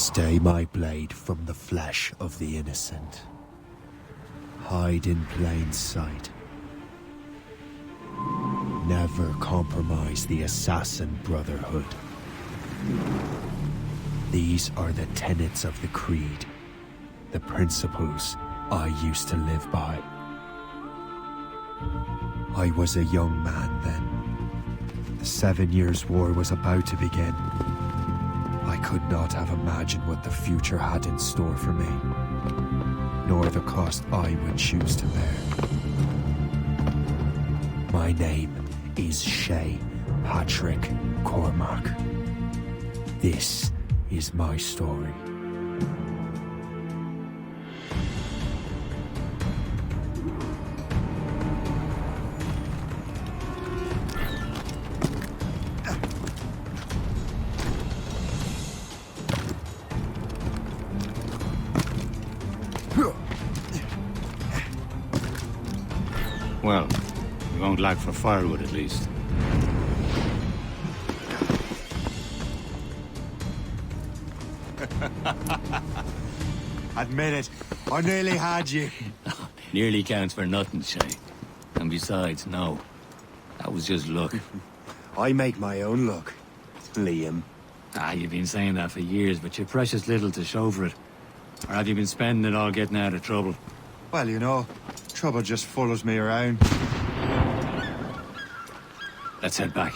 Stay my blade from the flesh of the innocent. Hide in plain sight. Never compromise the assassin brotherhood. These are the tenets of the creed, the principles I used to live by. I was a young man then. The 7 Years' War was about to begin. I could not have imagined what the future had in store for me, nor the cost I would choose to bear. My name is Shay Patrick Cormac. This is my story. Well, we won't lack for firewood at least. Admit it, I nearly had you. Nearly counts for nothing, Shay. And besides, no. That was just luck. I make my own luck, Liam. You've been saying that for years, but you're precious little to show for it. Or have you been spending it all getting out of trouble? Well, you know, trouble just follows me around. Let's head back.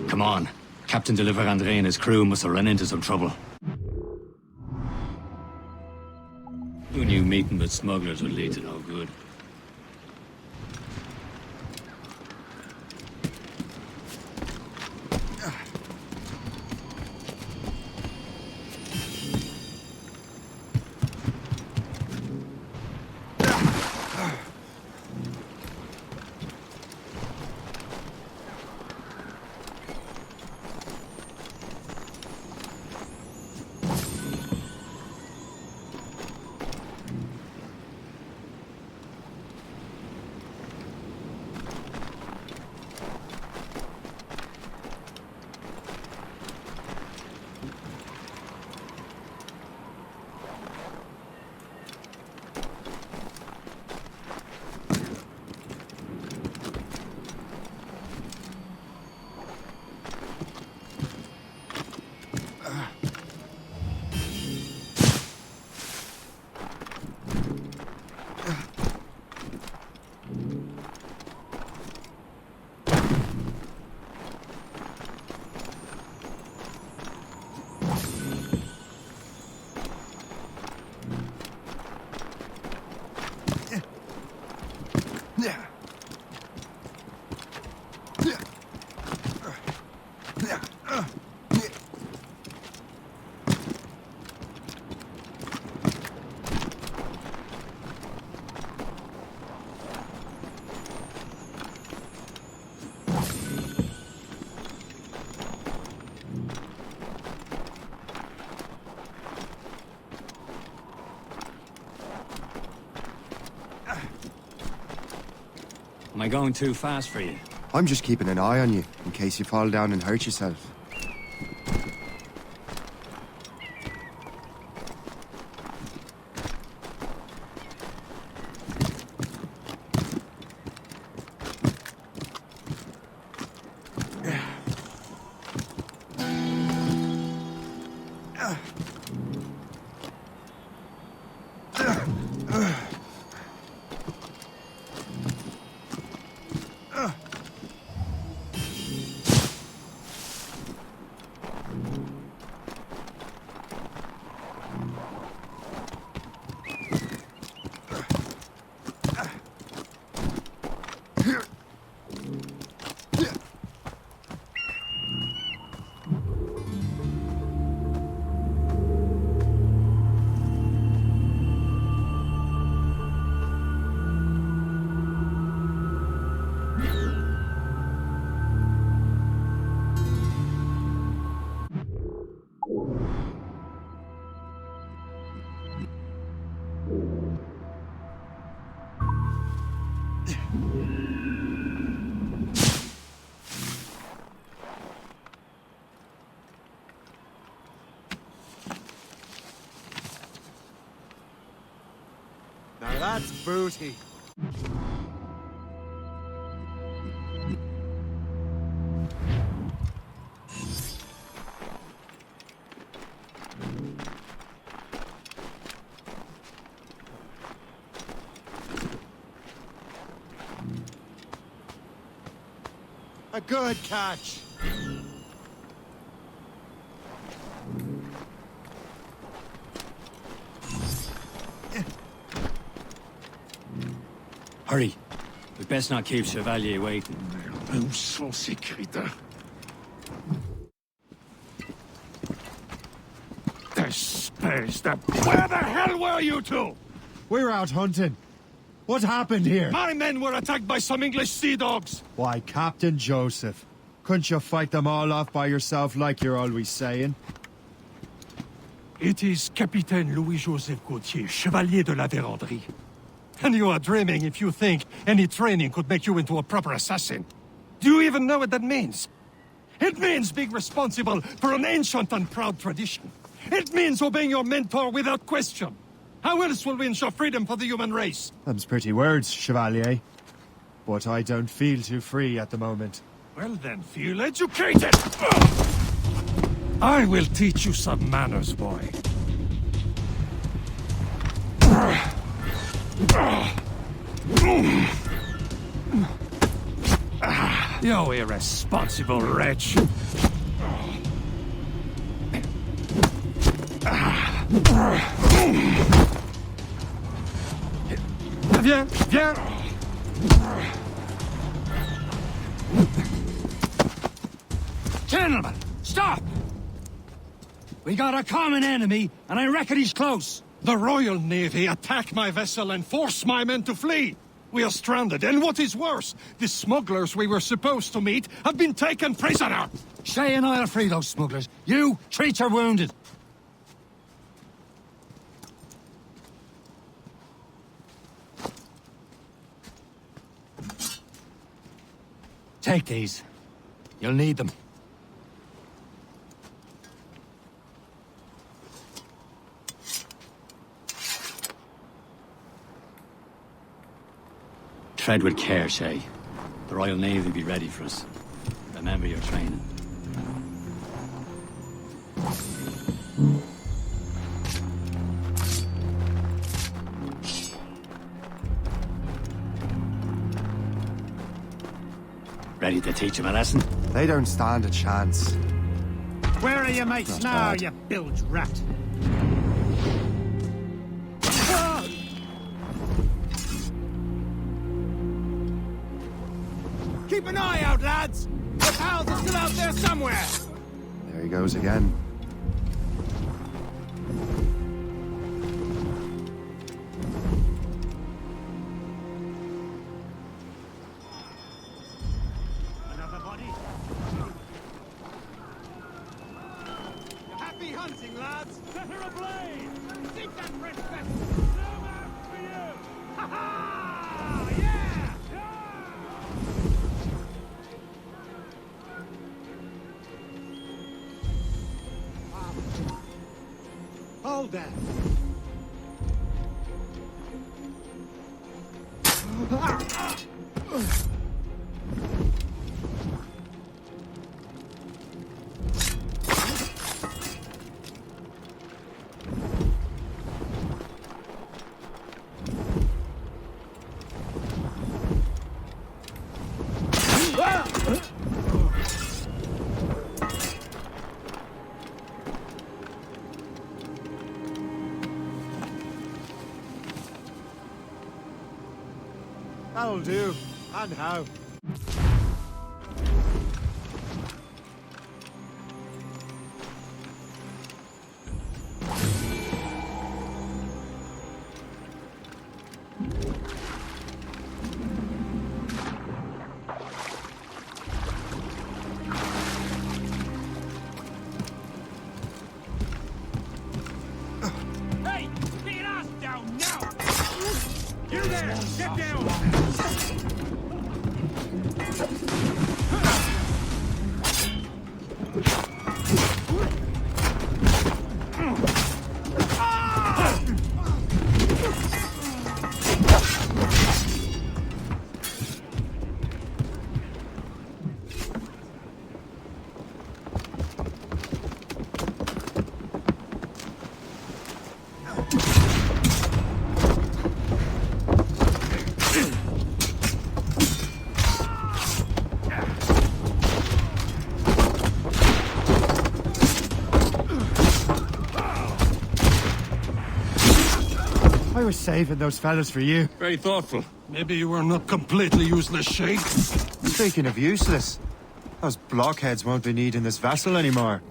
Come on. Captain Deliver André and his crew must have run into some trouble. Who knew meeting with smugglers would lead to no good? Am I going too fast for you? I'm just keeping an eye on you, in case you fall down and hurt yourself. That's booty. A good catch. Hurry. We best not keep Chevalier waiting. Où sont ces crétins? Espèce de... Where the hell were you two? We're out hunting. What happened here? My men were attacked by some English sea dogs. Why, Captain Joseph. Couldn't you fight them all off by yourself like you're always saying? It is Capitaine Louis-Joseph Gauthier, Chevalier de la Vérendrye. And you are dreaming if you think any training could make you into a proper assassin. Do you even know what that means? It means being responsible for an ancient and proud tradition. It means obeying your mentor without question. How else will we ensure freedom for the human race? Them's pretty words, Chevalier. But I don't feel too free at the moment. Well then, feel educated! I will teach you some manners, boy. You irresponsible wretch. Viens, viens. Gentlemen, stop! We got a common enemy, and I reckon he's close. The Royal Navy attacked my vessel and forced my men to flee. We are stranded, and what is worse, the smugglers we were supposed to meet have been taken prisoner. Shay and I'll free those smugglers. You, treat your wounded. Take these. You'll need them. Tread with care, Shay. The Royal Navy will be ready for us. Remember your training. Ready to teach him a lesson? They don't stand a chance. Where are your mates Not now, bad. you bilge rat? Keep an eye out, lads! The pals are still out there somewhere! There he goes again. Another body? Happy hunting, lads! Set her ablaze! Seek that fresh vessel! No match for you! Ha ha! Yeah! Hold that! That'll do. And how? Hey! Get your ass down now! You there! Get down! I was saving those fellas for you. Very thoughtful. Maybe you were not completely useless, Shay. Speaking of useless, those blockheads won't be needing this vessel anymore.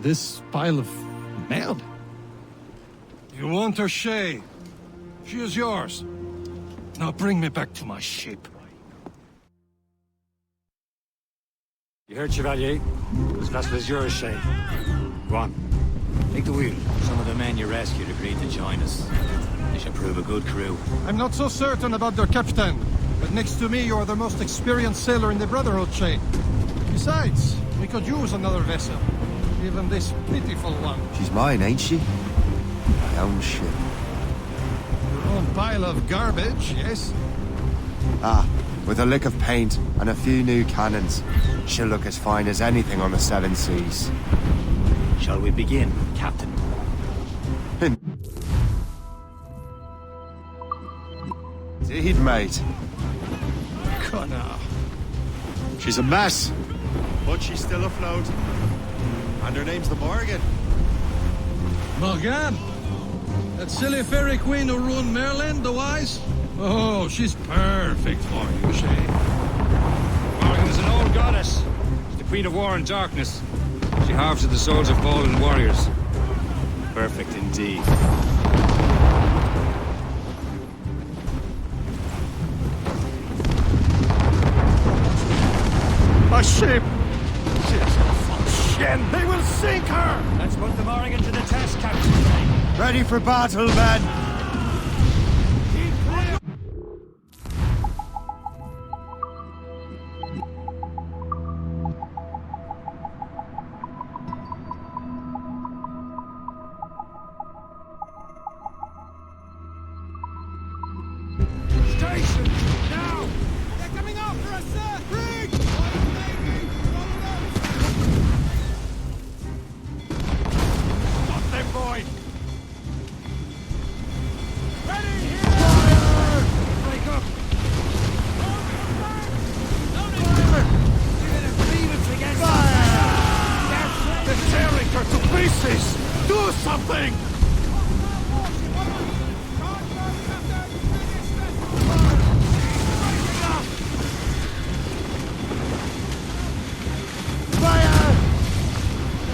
This pile of merde? You want her, Shay? She is yours. Now bring me back to my ship. You heard, Chevalier? This vessel is yours, Shay. Go on. Take the wheel. Some of the men you rescued agreed to join us. They should prove a good crew. I'm not so certain about their captain, but next to me you are the most experienced sailor in the Brotherhood, Shay. Besides, we could use another vessel. Even this pitiful one. She's mine, ain't she? My own ship. Your own pile of garbage, yes? Ah, with a lick of paint and a few new cannons, she'll look as fine as anything on the seven seas. Shall we begin, Captain? Indeed, mate. Connor. She's a mess, but she's still afloat. And her name's the Morgan. Morgan? That silly fairy queen who ruined Merlin, the wise? Oh, she's perfect for you, Shay. Morgan is an old goddess. She's the queen of war and darkness. She harvests the souls of fallen warriors. Perfect indeed. My ship! She's a function! They will sink her! Let's put the Morgan to the test, Captain. Ready for battle, men! Station! Now! They're coming after us, sir! Brig! Stop them, boy! Ready here! Break up! They're tearing her to pieces! Do something!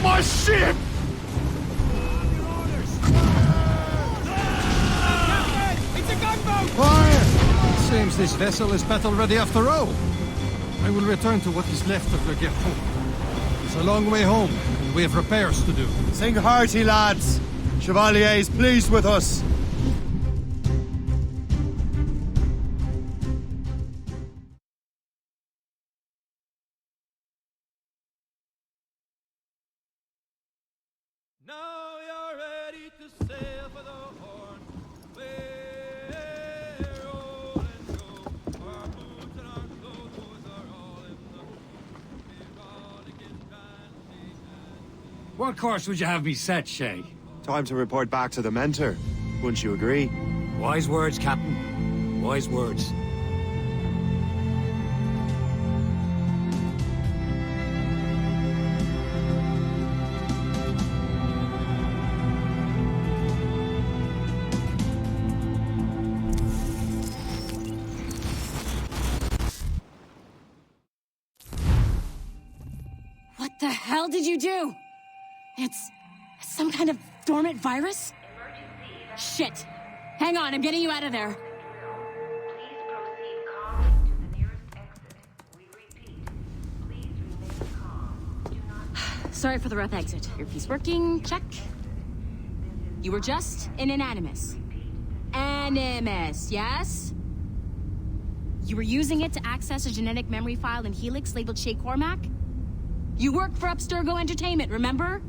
My ship! It's a gunboat! Fire! Seems this vessel is battle ready after all. I will return to what is left of the Gerfaut. It's a long way home, and we have repairs to do. Sing hearty, lads. Chevalier's pleased with us. Now you're ready to sail for the Horn. We're rolling go. Our boots and our clothes are all in the What course would you have me set, Shay? Time to report back to the mentor. Wouldn't you agree? Wise words, Captain. Wise words. What the hell did you do? It's some kind of dormant virus? Shit. Hang on, I'm getting you out of there. Please proceed calmly to the nearest exit. We repeat, please remain calm. Do not... Sorry for the rough exit. Earpiece working, check. You were just in an Animus. Animus, yes? You were using it to access a genetic memory file in Helix labeled Shay Cormac? You work for Abstergo Entertainment, remember?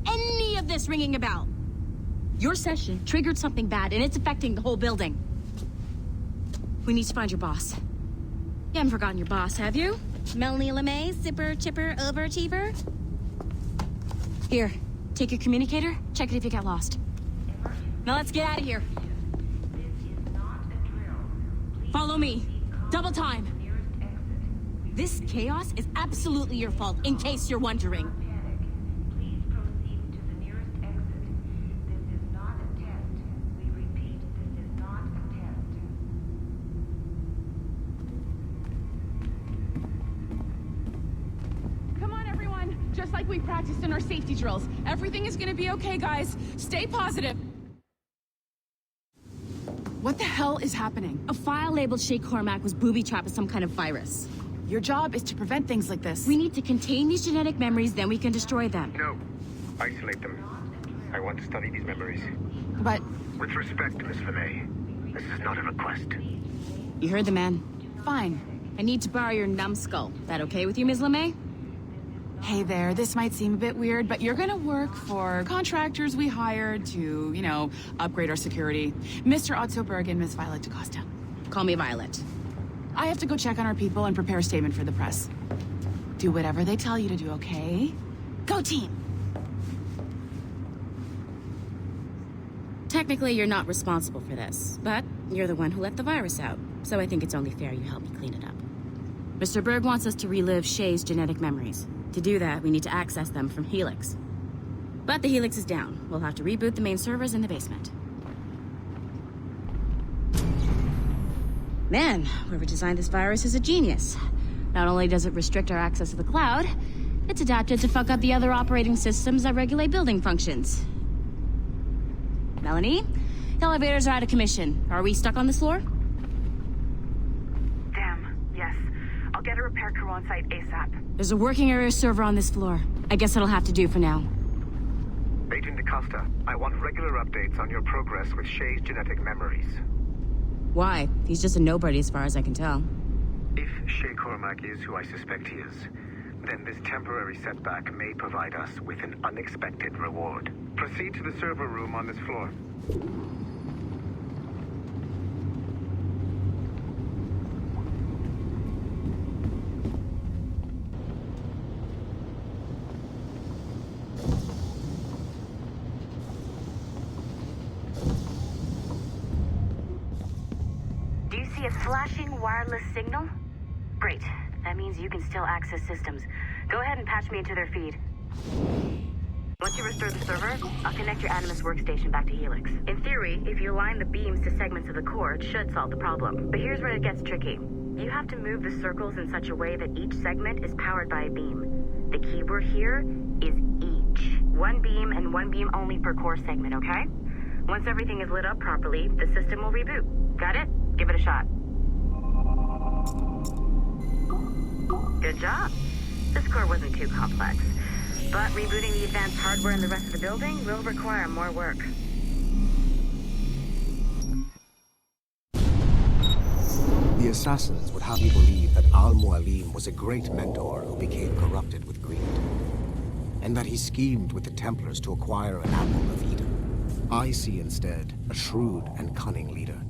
Any of this ringing a bell? Your session triggered something bad, and it's affecting the whole building. We need to find your boss. You haven't forgotten your boss, have you? Melanie LeMay, zipper, chipper, overachiever? Here, take your communicator, check it if you get lost. Now let's get out of here. This is not a drill. Please Follow me. Double time. to the nearest exit. This chaos is absolutely your fault, in case you're wondering. Panic. Please proceed to the nearest exit. Just like we practiced in our safety drills. Everything is gonna be okay, guys. Stay positive. What the hell is happening? A file labeled Shay Cormac was booby-trapped with some kind of virus. Your job is to prevent things like this. We need to contain these genetic memories, then we can destroy them. No. Isolate them. I want to study these memories. But... With respect, Miss LeMay, this is not a request. You heard the man. fine. I need to borrow your numbskull. That okay with you, Ms. LeMay? Hey there, this might seem a bit weird, but you're gonna work for contractors we hired to, you know, upgrade our security. Mr. Otto Berg and Miss Violet DaCosta. Call me Violet. I have to go check on our people and prepare a statement for the press. Do whatever they tell you to do, okay? Go team! Technically, you're not responsible for this, but you're the one who let the virus out, so I think it's only fair you help me clean it up. Mr. Berg wants us to relive Shay's genetic memories. To do that, we need to access them from Helix. But the Helix is down. We'll have to reboot the main servers in the basement. Man, whoever designed this virus is a genius. Not only does it restrict our access to the cloud, it's adapted to fuck up the other operating systems that regulate building functions. Melanie? The elevators are out of commission. Are we stuck on this floor? Damn, yes. I'll get a repair crew on site ASAP. There's a working area server on this floor. I guess that'll have to do for now. Agent DaCosta, I want regular updates on your progress with Shay's genetic memories. Why? He's just a nobody as far as I can tell. If Shay Cormac is who I suspect he is, then this temporary setback may provide us with an unexpected reward. Proceed to the server room on this floor. Do you see a flashing wireless signal? Great. That means you can still access systems. Go ahead and patch me into their feed. Once you restore the server, I'll connect your Animus workstation back to Helix. In theory, if you align the beams to segments of the core, it should solve the problem. But here's where it gets tricky. You have to move the circles in such a way that each segment is powered by a beam. The keyword here is each. One beam and one beam only per core segment, okay? Once everything is lit up properly, the system will reboot. Got it? Give it a shot. Good job. This core wasn't too complex. But rebooting the advanced hardware in the rest of the building will require more work. The assassins would have you believe that Al-Mualim was a great mentor who became corrupted with greed, and that he schemed with the Templars to acquire an apple of Eden. I see instead a shrewd and cunning leader,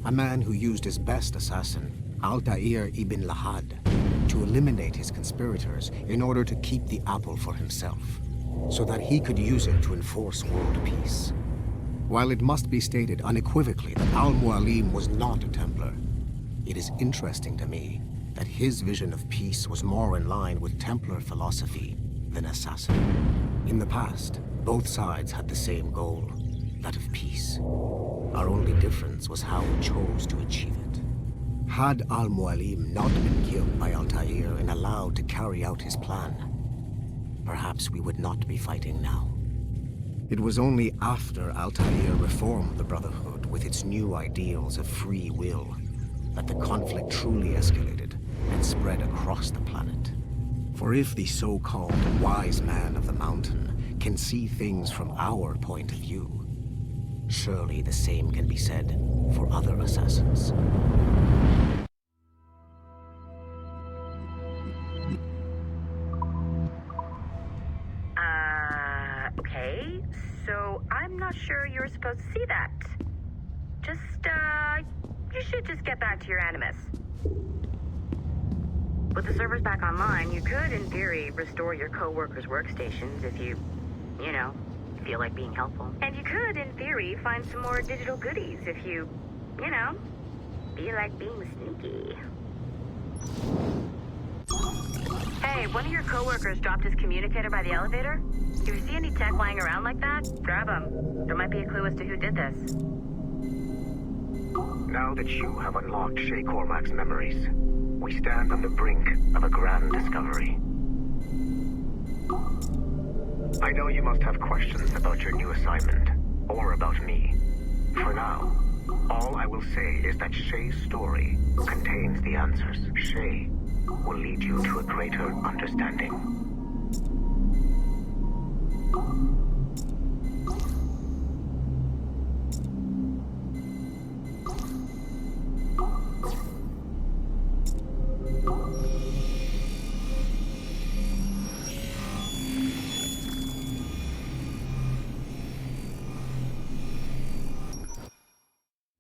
a man who used his best assassin, Altair ibn Lahad, to eliminate his conspirators in order to keep the apple for himself, so that he could use it to enforce world peace. While it must be stated unequivocally that Al-Mualim was not a Templar, it is interesting to me that his vision of peace was more in line with Templar philosophy than assassin. In the past, both sides had the same goal, that of peace. Our only difference was how we chose to achieve it. Had Al-Mualim not been killed by Altair and allowed to carry out his plan, perhaps we would not be fighting now. It was only after Altair reformed the Brotherhood with its new ideals of free will that the conflict truly escalated and spread across the planet. For if the so-called wise man of the mountain can see things from our point of view, surely the same can be said for other assassins. Okay, so I'm not sure you were supposed to see that. You should just get back to your Animus. With the servers back online, you could, in theory, restore your co-workers' workstations if you feel like being helpful. And you could, in theory, find some more digital goodies if you feel like being sneaky. Hey, one of your co-workers dropped his communicator by the elevator. If you see any tech lying around like that, grab them. There might be a clue as to who did this. Now that you have unlocked Shay Cormac's memories, we stand on the brink of a grand discovery. I know you must have questions about your new assignment, or about me. For now, all I will say is that Shay's story contains the answers. Shay will lead you to a greater understanding.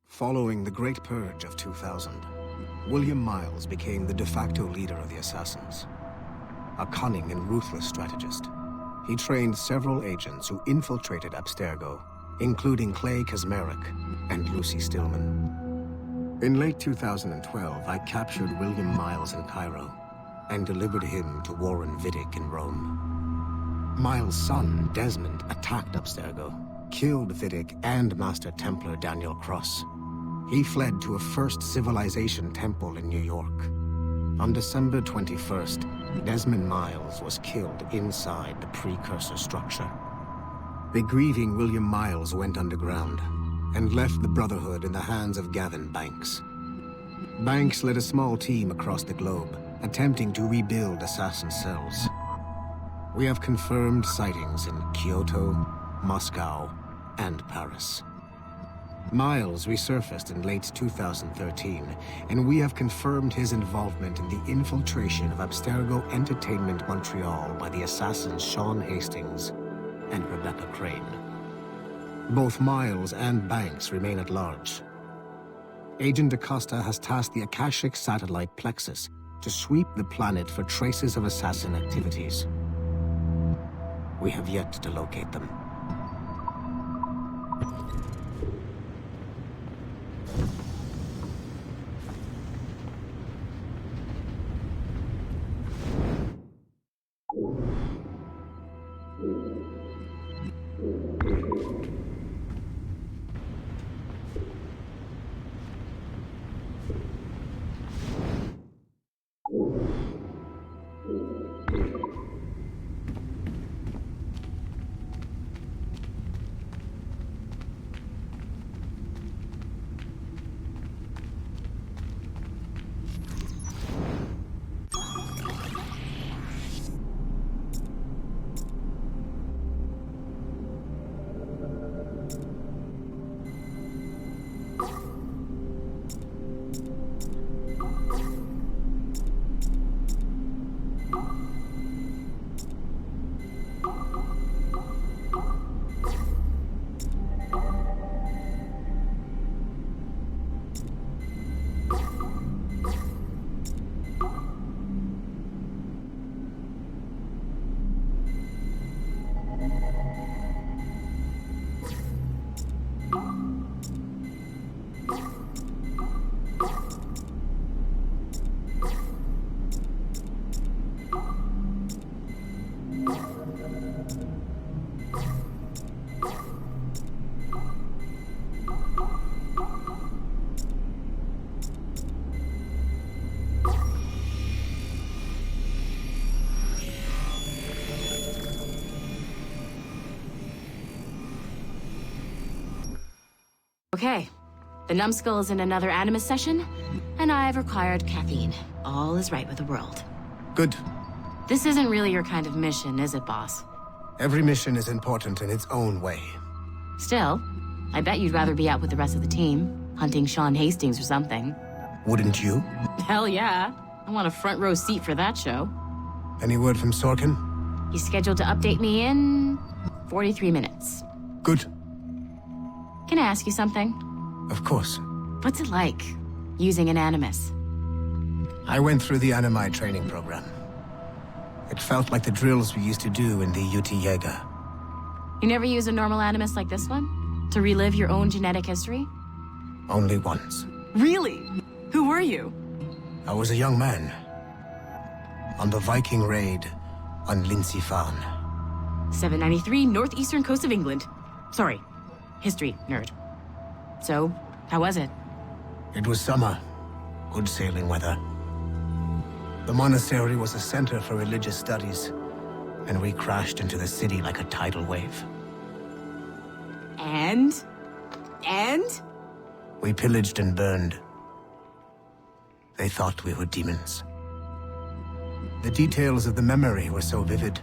Following the Great Purge of 2000, William Miles became the de facto leader of the Assassins. A cunning and ruthless strategist, he trained several agents who infiltrated Abstergo, including Clay Kazmarek and Lucy Stillman. In late 2012, I captured William Miles in Cairo and delivered him to Warren Vidic in Rome. Miles' son, Desmond, attacked Abstergo, killed Vidic and Master Templar Daniel Cross. He fled to a First Civilization temple in New York. On December 21st, Desmond Miles was killed inside the precursor structure. The grieving William Miles went underground and left the Brotherhood in the hands of Gavin Banks. Banks led a small team across the globe, attempting to rebuild assassin cells. We have confirmed sightings in Kyoto, Moscow, and Paris. Miles resurfaced in late 2013, and we have confirmed his involvement in the infiltration of Abstergo Entertainment Montreal by the assassins Sean Hastings and Rebecca Crane. Both Miles and Banks remain at large. Agent Acosta has tasked the Akashic satellite Plexus to sweep the planet for traces of assassin activities. We have yet to locate them. Okay, the numbskull is in another Animus session, and I've required caffeine. All is right with the world. Good. This isn't really your kind of mission, is it, boss? Every mission is important in its own way. Still, I bet you'd rather be out with the rest of the team, hunting Sean Hastings or something. Wouldn't you? Hell yeah. I want a front row seat for that show. Any word from Sorkin? He's scheduled to update me in 43 minutes. Good. Can I ask you something? Of course. What's it like, using an Animus? I went through the Animi training program. It felt like the drills we used to do in the UT Jaeger. You never use a normal Animus like this one? To relive your own genetic history? Only once. Really? Who were you? I was a young man. On the Viking raid on Lindsey Farn. 793, northeastern coast of England. Sorry, history nerd. So, how was it? It was summer. Good sailing weather. The monastery was a center for religious studies. and we crashed into the city like a tidal wave. And? We pillaged and burned. They thought we were demons. The details of the memory were so vivid.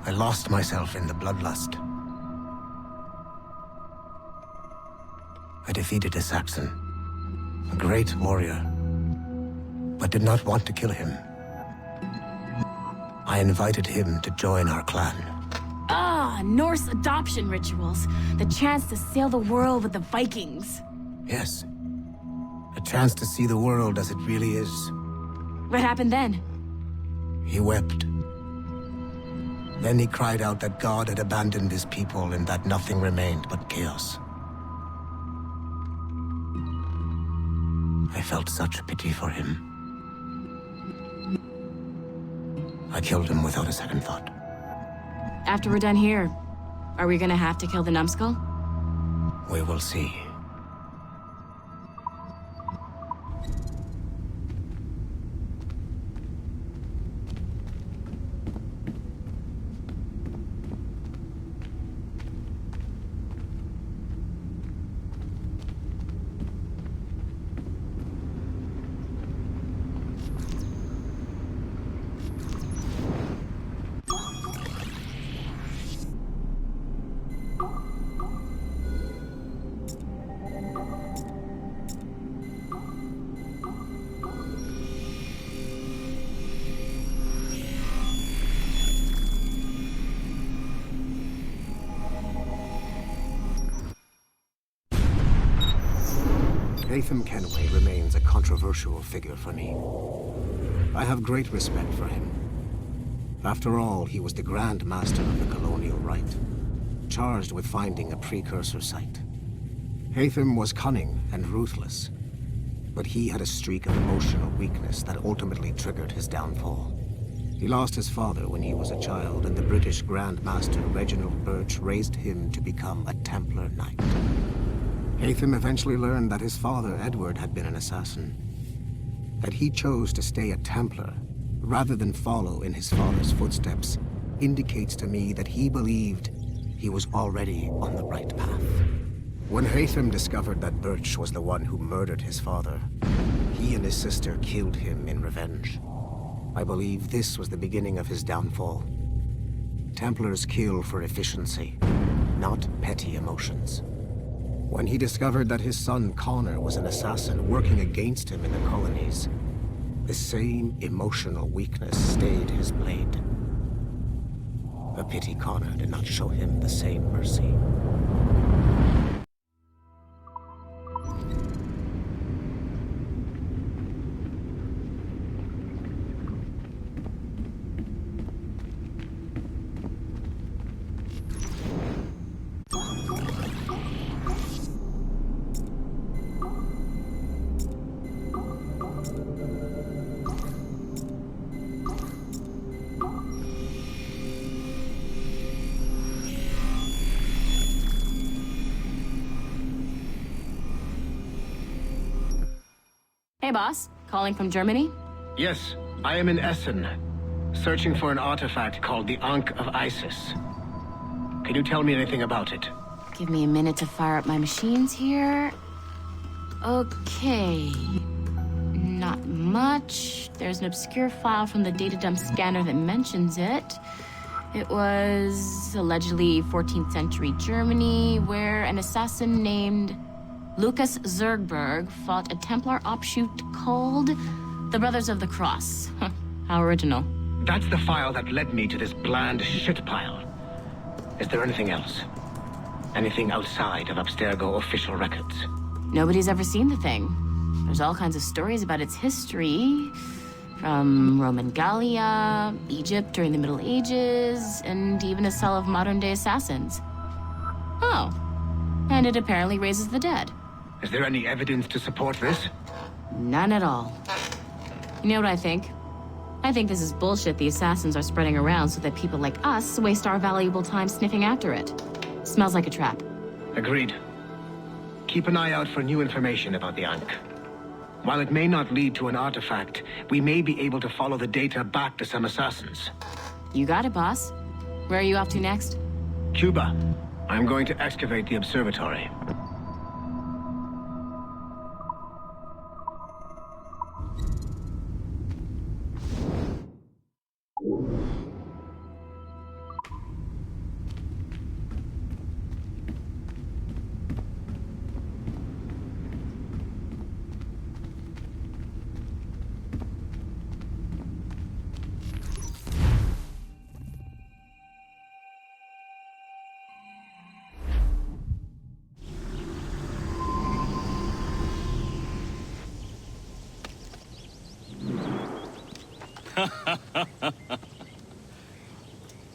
I lost myself in the bloodlust. I defeated a Saxon, a great warrior, but did not want to kill him. I invited him to join our clan. Ah, Norse adoption rituals. The chance to sail the world with the Vikings. Yes. A chance to see the world as it really is. What happened then? He wept. Then he cried out that God had abandoned his people and that nothing remained but chaos. I felt such pity for him. I killed him without a second thought. After we're done here, are we gonna have to kill the numbskull? We will see. Haytham Kenway remains a controversial figure for me. I have great respect for him. After all, he was the Grand Master of the Colonial Rite, charged with finding a precursor site. Haytham was cunning and ruthless, but he had a streak of emotional weakness that ultimately triggered his downfall. He lost his father when he was a child, and the British Grand Master Reginald Birch raised him to become a Templar Knight. Haytham eventually learned that his father, Edward, had been an assassin. That he chose to stay a Templar, rather than follow in his father's footsteps, indicates to me that he believed he was already on the right path. When Haytham discovered that Birch was the one who murdered his father, he and his sister killed him in revenge. I believe this was the beginning of his downfall. Templars kill for efficiency, not petty emotions. When he discovered that his son Connor was an assassin working against him in the colonies, the same emotional weakness stayed his blade. A pity Connor did not show him the same mercy. Hey, boss. Calling from Germany? Yes, I am in Essen, searching for an artifact called the Ankh of Isis. Can you tell me anything about it? Give me a minute to fire up my machines here. Okay. Not much. There's an obscure file from the data dump scanner that mentions it. It was allegedly 14th century Germany, where an assassin named Lucas Zergberg fought a Templar offshoot called the Brothers of the Cross. How original. That's the file that led me to this bland shit pile. Is there anything else? Anything outside of Abstergo official records? Nobody's ever seen the thing. There's all kinds of stories about its history. From Roman Gallia, Egypt during the Middle Ages, and even a cell of modern-day assassins. Oh. And it apparently raises the dead. Is there any evidence to support this? None at all. You know what I think? I think this is bullshit the assassins are spreading around so that people like us waste our valuable time sniffing after it. Smells like a trap. Agreed. Keep an eye out for new information about the Ankh. While it may not lead to an artifact, we may be able to follow the data back to some assassins. You got it, boss. Where are you off to next? Cuba. I'm going to excavate the observatory.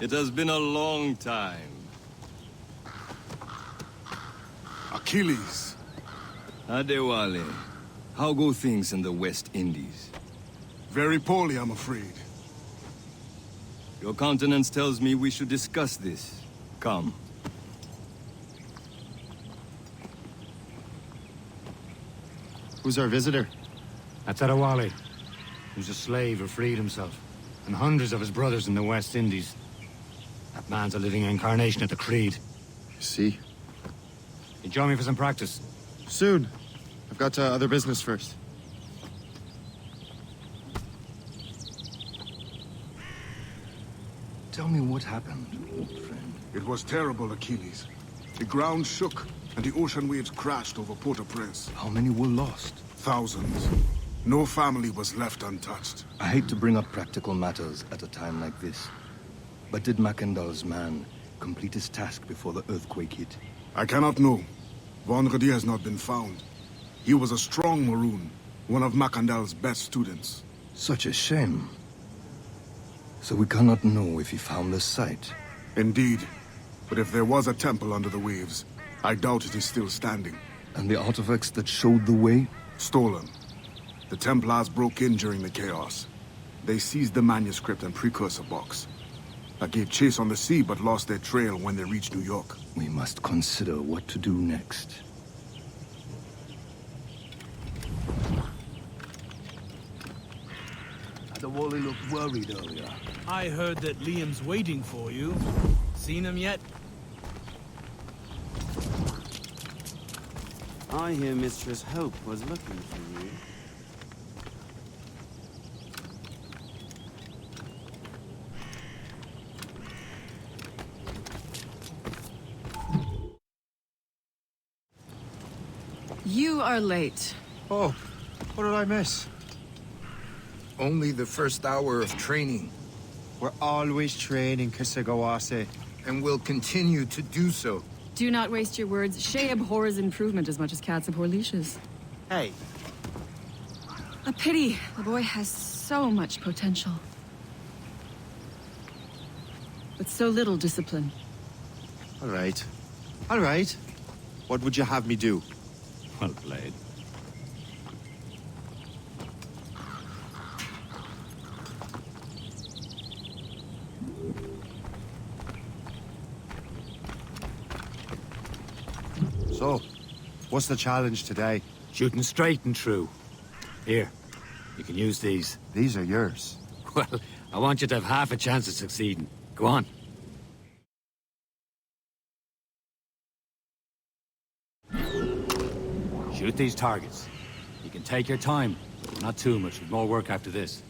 It has been a long time. Achilles. Adewale, how go things in the West Indies? Very poorly, I'm afraid. Your countenance tells me we should discuss this. Come. Who's our visitor? That's Adewale, who's a slave who freed himself, and hundreds of his brothers in the West Indies. That man's a living incarnation of the Creed. See? You join me for some practice? Soon. I've got other business first. Tell me what happened, old friend. It was terrible, Achilles. The ground shook, and the ocean waves crashed over Port-au-Prince. How many were lost? Thousands. No family was left untouched. I hate to bring up practical matters at a time like this. But did Mackandal's man complete his task before the earthquake hit? I cannot know. Von Radeon has not been found. He was a strong Maroon, one of Mackandal's best students. Such a shame. So we cannot know if he found the site. Indeed. But if there was a temple under the waves, I doubt it is still standing. And the artifacts that showed the way? Stolen. The Templars broke in during the chaos. They seized the manuscript and precursor box. I gave chase on the sea, but lost their trail when they reached New York. We must consider what to do next. Adewale looked worried earlier. I heard that Liam's waiting for you. Seen him yet? I hear Mistress Hope was looking for you. You are late. Oh, what did I miss? Only the first hour of training. We're always training, Kisagawase. And will continue to do so. Do not waste your words. Shay abhors improvement as much as cats abhor leashes. Hey. A pity. The boy has so much potential. But so little discipline. All right. All right. What would you have me do? Well played. So, what's the challenge today? Shooting straight and true. Here, you can use these. These are yours. Well, I want you to have half a chance of succeeding. Go on. Shoot these targets. You can take your time. Not too much, with more work after this.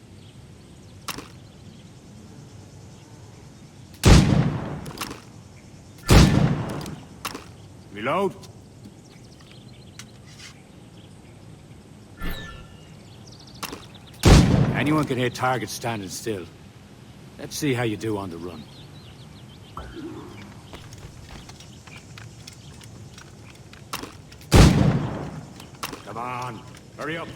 Reload. Anyone can hit targets standing still. Let's see how you do on the run. Come on, hurry up.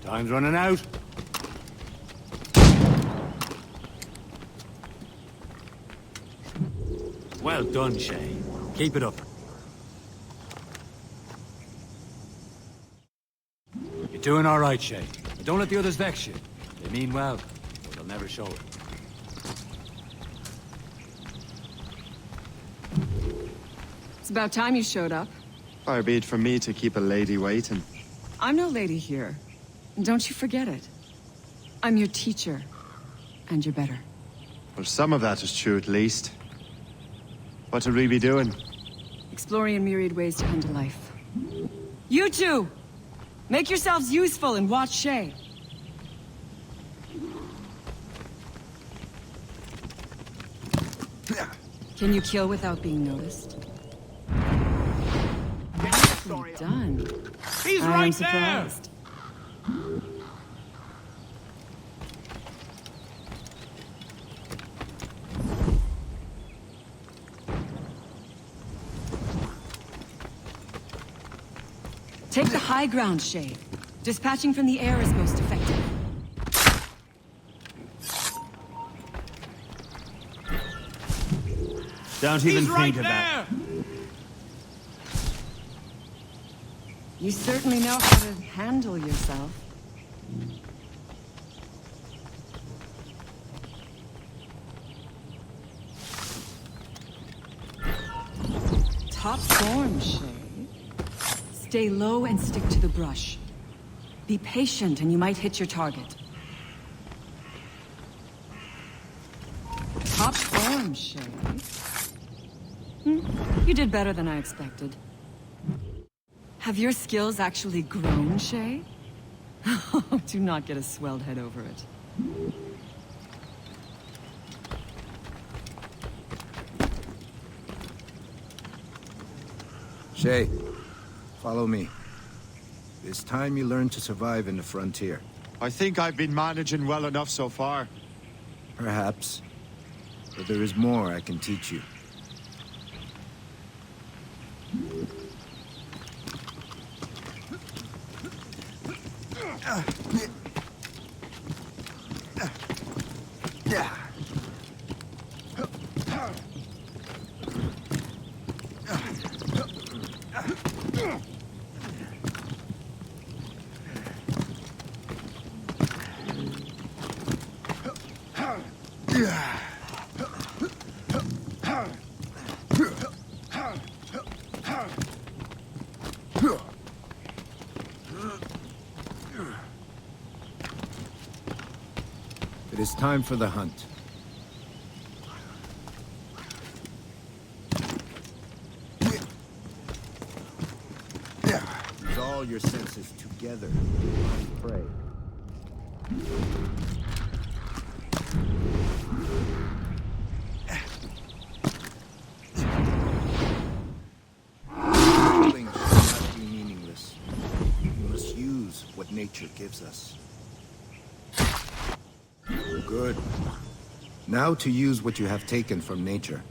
Time's running out. Well done, Shay. Keep it up. You're doing all right, Shay. But don't let the others vex you. They mean well, but they'll never show it. It's about time you showed up. Far be it from me to keep a lady waiting. I'm no lady here. And don't you forget it. I'm your teacher. And you're better. Well, some of that is true at least. What would we be doing? Exploring a myriad ways to end a life. You two! Make yourselves useful and watch Shay. Can you kill without being noticed? Nicely done. He's I am right surprised. Take the high ground, Shay. Dispatching from the air is most effective. Don't even think about it. You certainly know how to handle yourself. Top form, Shay. Stay low and stick to the brush. Be patient and you might hit your target. Top form, Shay. You did better than I expected. Have your skills actually grown, Shay? Do not get a swelled head over it. Shay, follow me. It's time you learn to survive in the frontier. I think I've been managing well enough so far. Perhaps. But there is more I can teach you. It is time for the hunt. Use all your senses together to find prey. Killing should not be meaningless. We must use what nature gives us. Good. Now to use what you have taken from nature.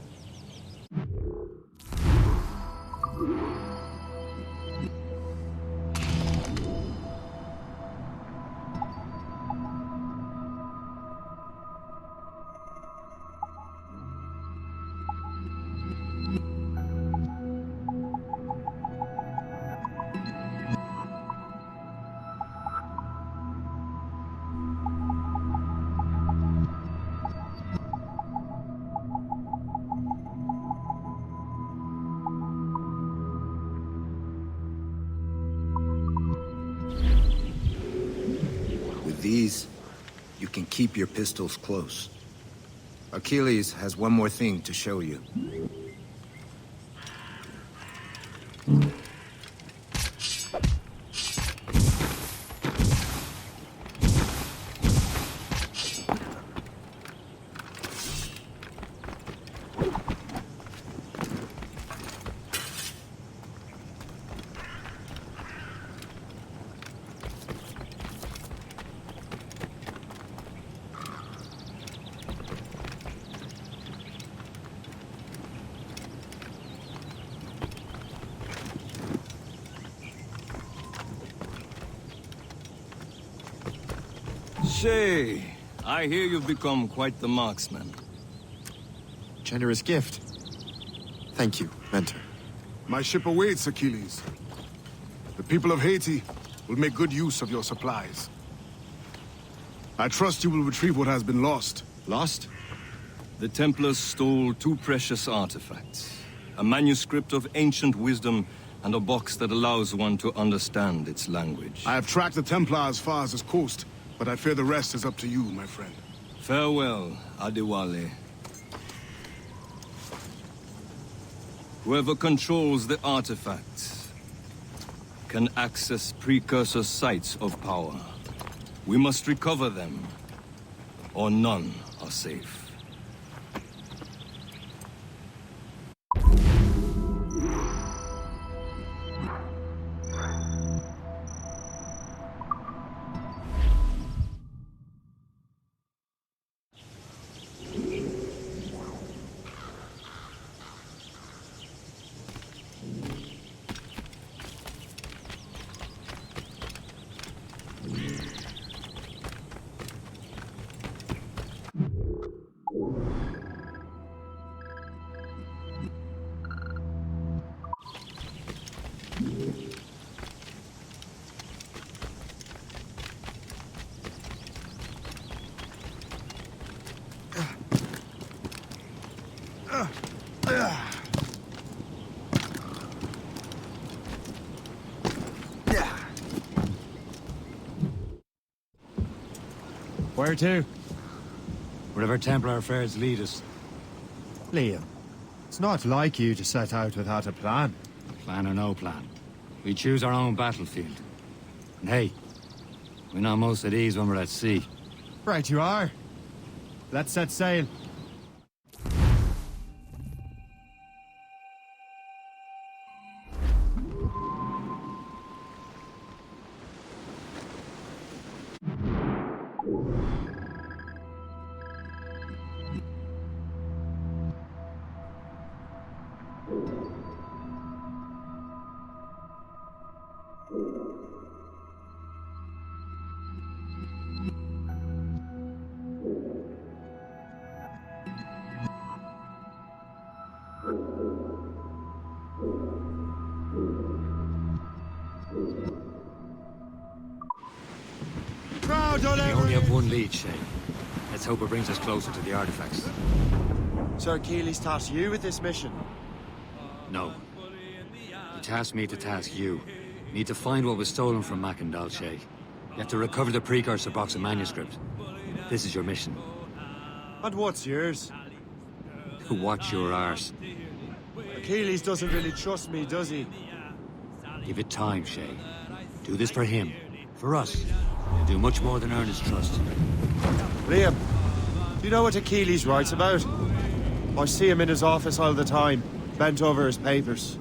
These, you can keep your pistols close. Achilles has one more thing to show you. Shay, I hear you've become quite the marksman. Generous gift. Thank you, Mentor. My ship awaits, Achilles. The people of Haiti will make good use of your supplies. I trust you will retrieve what has been lost. Lost? The Templars stole 2 precious artifacts. A manuscript of ancient wisdom and a box that allows one to understand its language. I have tracked the Templar as far as this coast, but I fear the rest is up to you, my friend. Farewell, Adewale. Whoever controls the artifacts can access precursor sites of power. We must recover them, or none are safe. Where to? Wherever Templar affairs lead us. Liam, it's not like you to set out without a plan. Plan or no plan. We choose our own battlefield. And hey, we know most of these when we're at sea. Right you are. Let's set sail. We only have one lead, Shay. Let's hope it brings us closer to the artifacts. Sir Achilles tasked you with this mission? No. He tasked me to task you. You need to find what was stolen from Macandal, Shay. You have to recover the precursor box of manuscript. This is your mission. And what's yours? Watch your arse. Achilles doesn't really trust me, does he? Give it time, Shay. Do this for him. For us. Do much more than earn his trust. Liam, do you know what Achilles writes about? I see him in his office all the time, bent over his papers.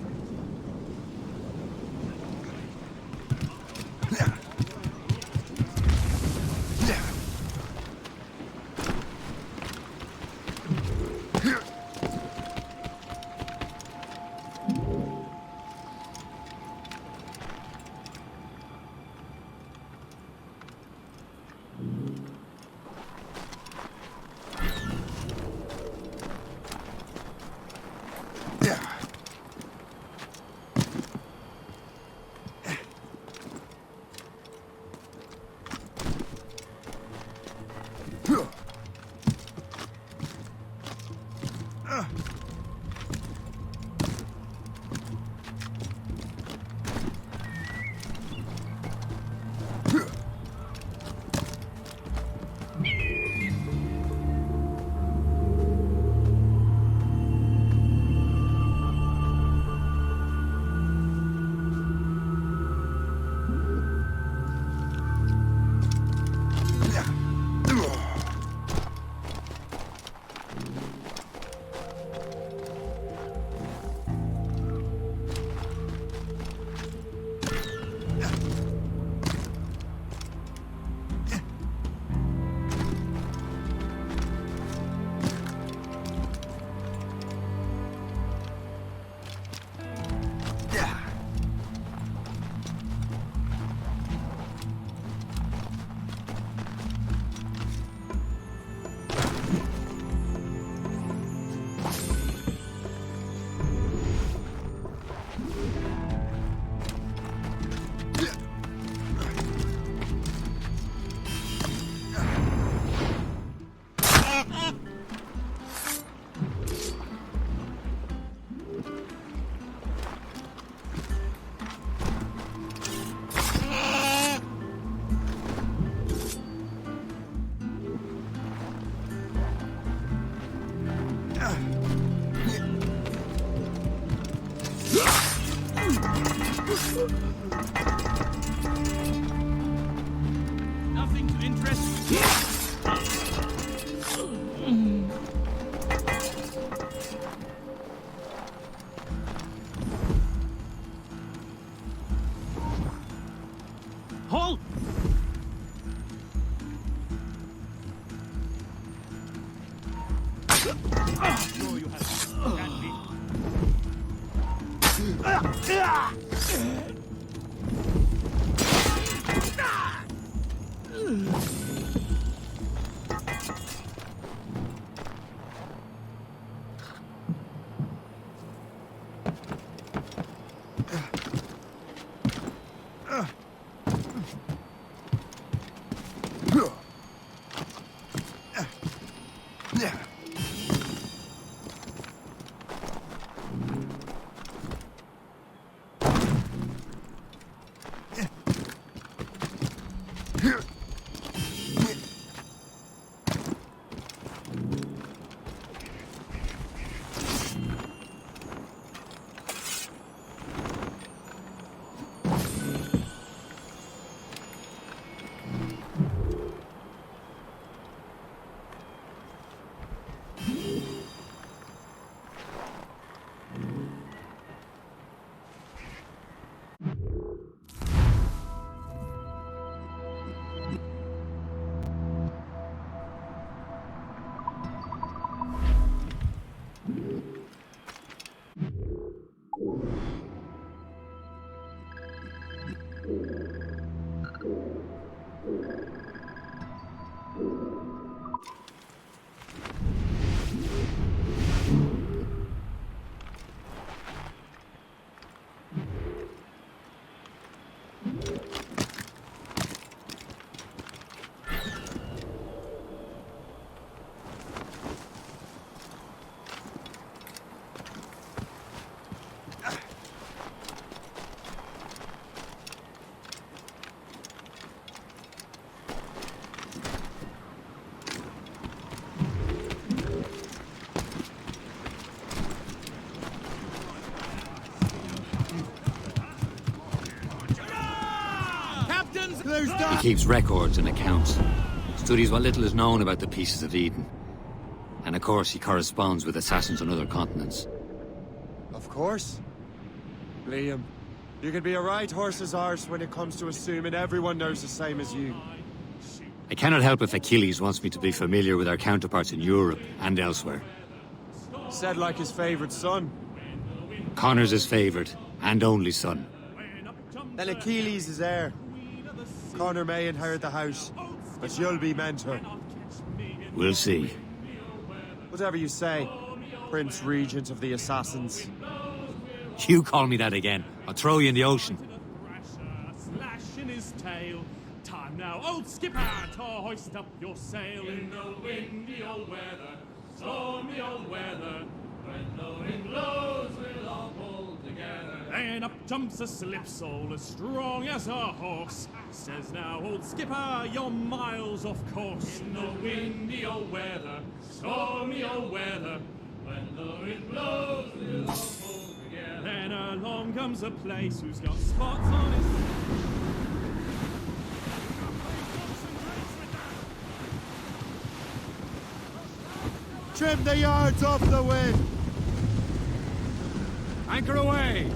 Nothing to interest you. Halt! Sure you have can be. He keeps records and accounts. Studies what little is known about the Pieces of Eden. And of course, he corresponds with assassins on other continents. Of course. Liam, you can be a right horse's arse when it comes to assuming everyone knows the same as you. I cannot help if Achilles wants me to be familiar with our counterparts in Europe and elsewhere. Said like his favorite son. Connor's his favorite and only son. Then Achilles is heir. Connor may inherit the house, but you'll be mentor. We'll see. Whatever you say, Prince Regent of the Assassins. You call me that again, I'll throw you in the ocean. Slash in his tail. Time now, old skipper, to hoist up your sail in the windy old weather, stormy old weather. When the wind blows, we'll all pull together. And up jumps a slipsole as strong as a horse. Says now, old skipper, you're miles off course. In the windy old weather, stormy old weather. When the wind blows, we'll all pull together. Then along comes a place who's got spots on his... Trim the yards off the wind! Anchor away!